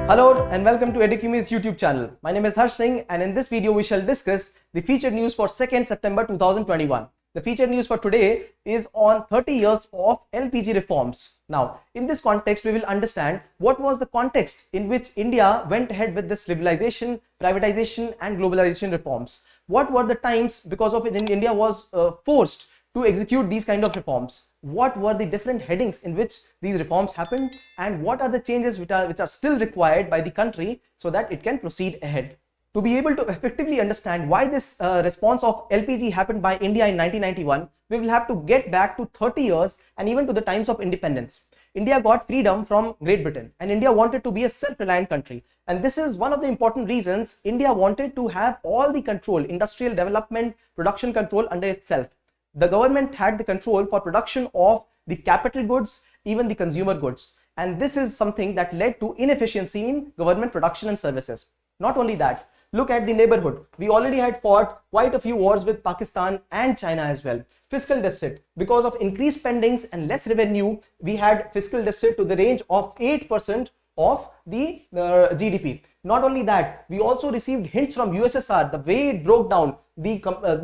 Hello and welcome to Edukemy's YouTube channel. My name is Harsh Singh, and in this video we shall discuss the featured news for 2nd September 2021. The featured news for today is on 30 years of LPG reforms. Now, in this context, we will understand what was the context in which India went ahead with this liberalization, privatization and globalization reforms. What were the times because of which India was forced to execute these kind of reforms? What were the different headings in which these reforms happened, and what are the changes which are still required by the country so that it can proceed ahead? To be able to effectively understand why this response of LPG happened by India in 1991, we will have to get back to 30 years and even to the times of independence. India got freedom from Great Britain, and India wanted to be a self-reliant country. And this is one of the important reasons India wanted to have all the control, industrial development, production control under itself. The government had the control for production of the capital goods, even the consumer goods. And this is something that led to inefficiency in government production and services. Not only that, look at the neighborhood. We already had fought quite a few wars with Pakistan and China as well. Fiscal deficit. Because of increased spendings and less revenue, we had fiscal deficit to the range of 8% of the GDP. Not only that, we also received hints from USSR, the way it broke down the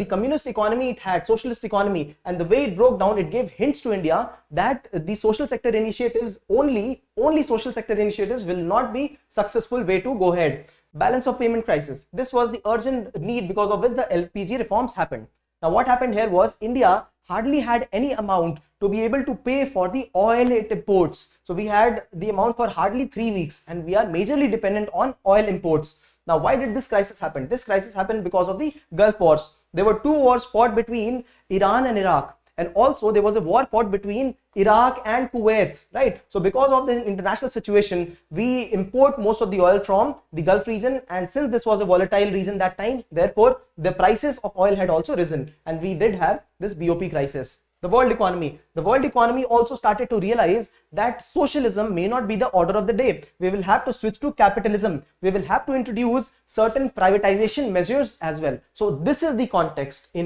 communist economy it had, socialist economy, and the way it broke down, it gave hints to India that the social sector initiatives, only social sector initiatives will not be successful way to go ahead. Balance of payment crisis. This was the urgent need because of which the LPG reforms happened. Now what happened here was India hardly had any amount to be able to pay for the oil it imports. So we had the amount for hardly 3 weeks, and we are majorly dependent on oil imports. Now, why did this crisis happen? This crisis happened because of the Gulf Wars. There were 2 wars fought between Iran and Iraq, and also there was a war fought between Iraq and Kuwait, right? So because of the international situation, we import most of the oil from the Gulf region, and since this was a volatile region that time, therefore the prices of oil had also risen, and we did have this BOP crisis. The world economy also started to realize that socialism may not be the order of the day. We will have to switch to capitalism. We will have to introduce certain privatization measures as well. So this is the context of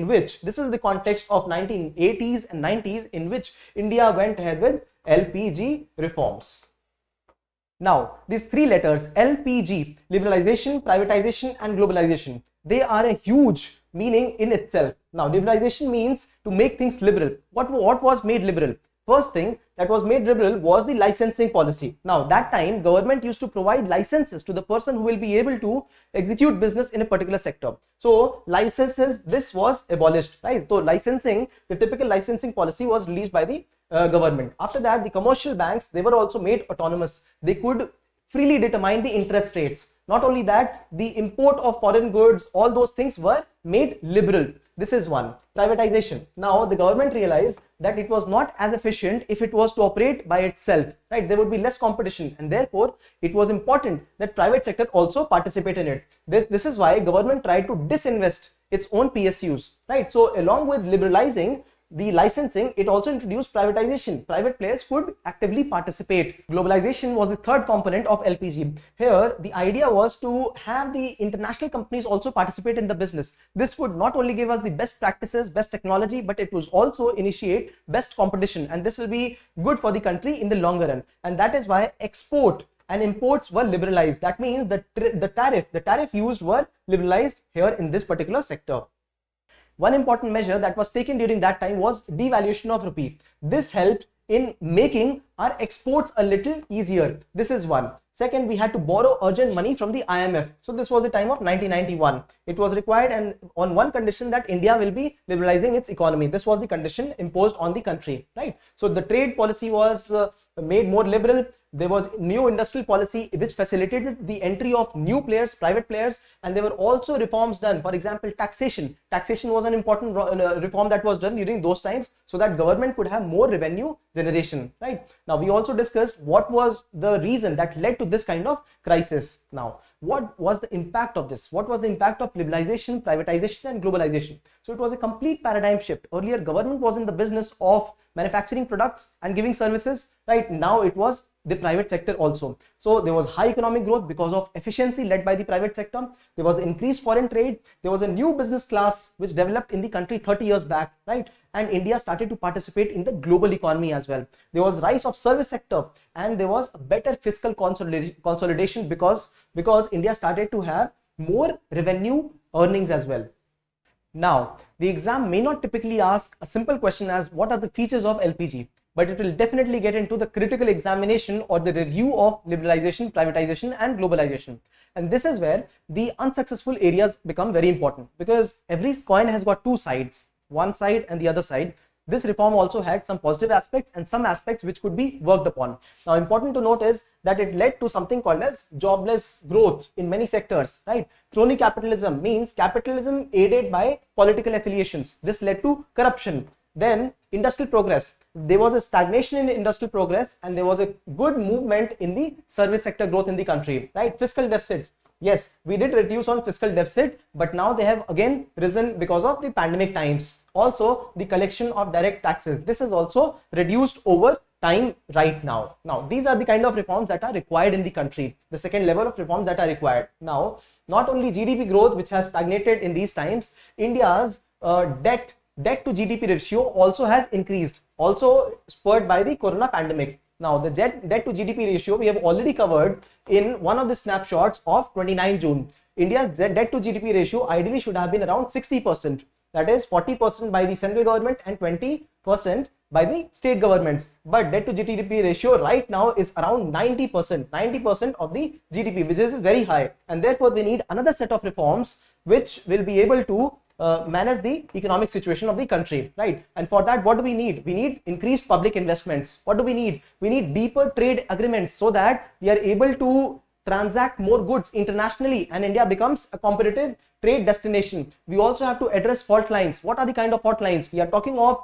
1980s and 90s in which India went ahead with LPG reforms. Now, these 3 letters, LPG, liberalization, privatization and globalization, they are a huge meaning in itself. Now, liberalization means to make things liberal. What was made liberal? First thing that was made liberal was the licensing policy. Now, that time government used to provide licenses to the person who will be able to execute business in a particular sector. So licenses, this was abolished, right? So licensing, the typical licensing policy was released by the government. After that, the commercial banks, they were also made autonomous. They could freely determine the interest rates. Not only that, the import of foreign goods, all those things were made liberal. This is one. Privatization. Now the government realized that it was not as efficient if it was to operate by itself, right? There would be less competition, and therefore it was important that private sector also participate in it. This is why government tried to disinvest its own PSUs, right? So along with liberalizing the licensing, it also introduced privatization. Private players could actively participate. Globalization was the third component of LPG. Here, the idea was to have the international companies also participate in the business. This would not only give us the best practices, best technology, but it would also initiate best competition, and this will be good for the country in the longer run. And that is why export and imports were liberalized. That means the tariff used were liberalized here in this particular sector. One important measure that was taken during that time was devaluation of rupee. This helped in making our exports a little easier. This is one. Second, we had to borrow urgent money from the IMF. So this was the time of 1991. It was required, and on one condition, that India will be liberalizing its economy. This was the condition imposed on the country, right? So the trade policy was made more liberal. There was new industrial policy which facilitated the entry of new players, private players, and there were also reforms done. For example, taxation. Taxation was an important reform that was done during those times so that government could have more revenue generation, right? Now, we also discussed what was the reason that led to this kind of crisis. Now, what was the impact of this? What was the impact of liberalization, privatization and globalization? So it was a complete paradigm shift. Earlier, government was in the business of manufacturing products and giving services, right? Now it was the private sector also. So there was high economic growth because of efficiency led by the private sector. There was increased foreign trade. There was a new business class which developed in the country 30 years back, right? And India started to participate in the global economy as well. There was rise of service sector, and there was a better fiscal consolidation because India started to have more revenue earnings as well. Now, the exam may not typically ask a simple question as what are the features of LPG, but it will definitely get into the critical examination or the review of liberalization, privatization and globalization. And this is where the unsuccessful areas become very important, because every coin has got two sides, one side and the other side. This reform also had some positive aspects and some aspects which could be worked upon. Now, important to note is that it led to something called as jobless growth in many sectors, right? Crony capitalism means capitalism aided by political affiliations. This led to corruption. Then industrial progress. There was a stagnation in industrial progress, and there was a good movement in the service sector growth in the country, right? Fiscal deficits. Yes, we did reduce on fiscal deficit, but now they have again risen because of the pandemic times. Also, the collection of direct taxes, this is also reduced over time right now. Now, these are the kind of reforms that are required in the country, the second level of reforms that are required. Now, not only GDP growth, which has stagnated in these times, India's debt to GDP ratio also has increased, also spurred by the corona pandemic. Now, the debt to GDP ratio we have already covered in one of the snapshots of 29 June. India's debt to GDP ratio ideally should have been around 60%. That is 40% by the central government and 20% by the state governments. But debt to GDP ratio right now is around 90% of the GDP, which is very high. And therefore, we need another set of reforms which will be able to manage the economic situation of the country, right? And for that, what do we need? We need increased public investments. What do we need? We need deeper trade agreements so that we are able to transact more goods internationally and India becomes a competitive trade destination. We also have to address fault lines. What are the kind of fault lines? We are talking of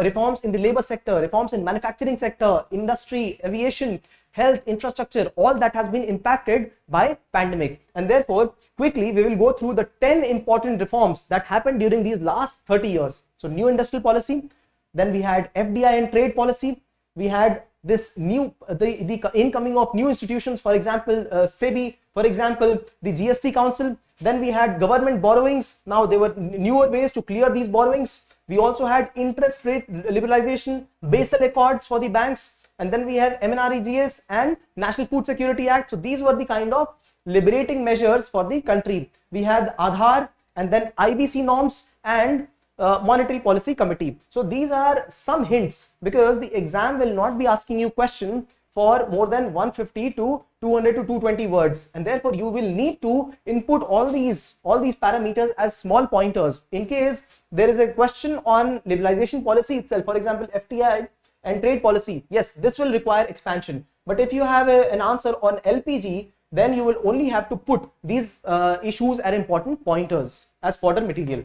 reforms in the labor sector, reforms in manufacturing sector, industry, aviation, health, infrastructure, all that has been impacted by pandemic. And therefore, quickly we will go through the 10 important reforms that happened during these last 30 years. So new industrial policy, then we had FDI and trade policy, we had this new the incoming of new institutions, for example SEBI, for example the GST Council. Then we had government borrowings. Now there were newer ways to clear these borrowings. We also had interest rate liberalization, Basel Accords for the banks, and then we have MNREGS and National Food Security Act. So these were the kind of liberating measures for the country. We had Aadhaar and then IBC norms and Monetary Policy Committee. So these are some hints, because the exam will not be asking you question for more than 150 to 200 to 220 words, and therefore you will need to input all these parameters as small pointers in case there is a question on liberalization policy itself, for example FTI and trade policy. Yes, this will require expansion, but if you have an answer on LPG, then you will only have to put these issues as important pointers as fodder material.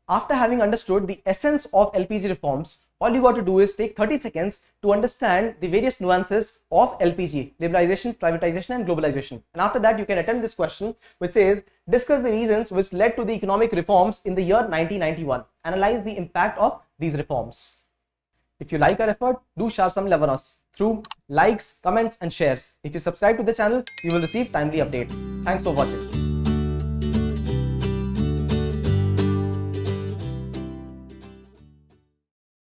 After having understood the essence of LPG reforms, all you got to do is take 30 seconds to understand the various nuances of LPG, liberalization, privatization and globalization. And after that, you can attempt this question which says, discuss the reasons which led to the economic reforms in the year 1991. Analyze the impact of these reforms. If you like our effort, do share some love on us through likes, comments and shares. If you subscribe to the channel, you will receive timely updates. Thanks for watching.